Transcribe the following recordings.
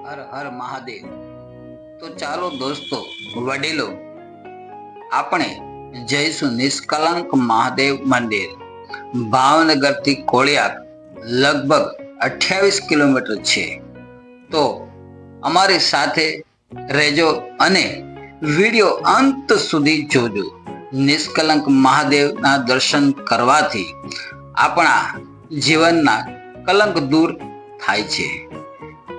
હર હર મહાદેવ। તો ચાલો દોસ્તો, વડીલો, આપણે જઈશું નિષ્કલંક મહાદેવ મંદિર। ભાવનગર થી કોળિયાક લગભગ 28 કિલોમીટર છે। તો અમારી સાથે રહેજો અને વિડિયો અંત સુધી જોજો। નિષ્કલંક મહાદેવના દર્શન કરવાથી આપણા જીવનના કલંક દૂર થાય છે।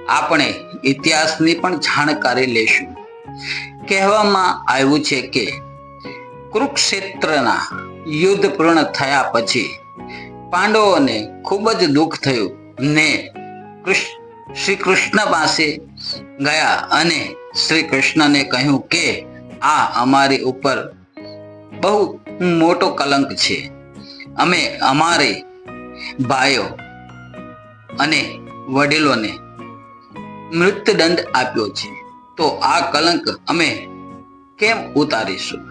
આપણે ઇતિહાસની પણ જાણકારી લેશું। કહેવામાં આવ્યું છે કે કુરુક્ષેત્રના યુદ્ધ પૂર્ણ થયા પછી પાંડવોને ખૂબ જ દુઃખ થયું ને શ્રી કૃષ્ણ પાસે ગયા અને શ્રી કૃષ્ણને કહ્યું કે આ અમારી ઉપર બહુ મોટો કલંક છે। અમે અમારે ભાઈઓ અને વડીલોને મૃત્યુદંડ આપ્યો છે, તો આ કલંક અમે કેમ ઉતારીશું?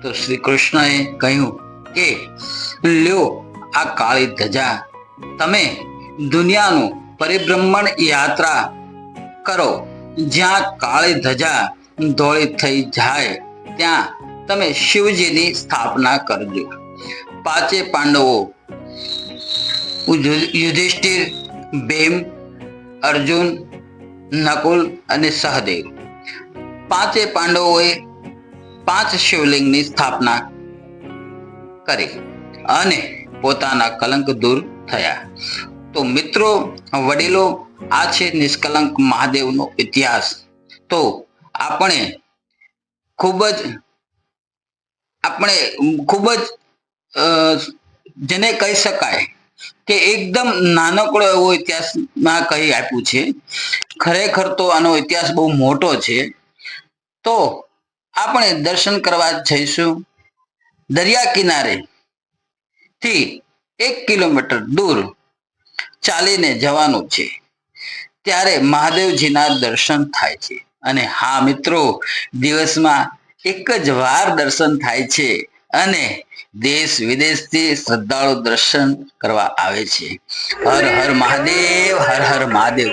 તો શ્રી કૃષ્ણએ કહ્યું કે લ્યો આ કાળી ધજા, તમે દુનિયાનું પરિભ્રમણ યાત્રા કરો। જ્યાં કાળી ધજા ધોળી થઈ જાય ત્યાં તમે શિવજીની સ્થાપના કરજો। પાંચે પાંડવો યુધિષ્ઠિર, ભીમ, અર્જુન, નકુલ અને સહદેવ, પાંચે પાંડવોએ 5 શિવલિંગની સ્થાપના કરી અને પોતાના કલંક દૂર થયા। તો મિત્રો, વડીલો, આ છે નિષ્કલંક મહાદેવનો ઇતિહાસ। તો આપણે ખૂબ જ જેને કહી શકાય કે એકદમ નાનકડો એવો ઇતિહાસમાં કહી આપ્યું છે। ખરેખર તો આનો ઇતિહાસ બહુ મોટો છે। તો આપણે દર્શન કરવા જઈશું। દરિયા કિનારે થી 1 કિલોમીટર દૂર ચાલીને જવાનું છે, ત્યારે મહાદેવજીના દર્શન થાય છે। અને હા મિત્રો, દિવસમાં એક જ વાર દર્શન થાય છે અને દેશ વિદેશથી શ્રદ્ધાળુ દર્શન કરવા આવે છે। હર હર મહાદેવ, હર હર મહાદેવ।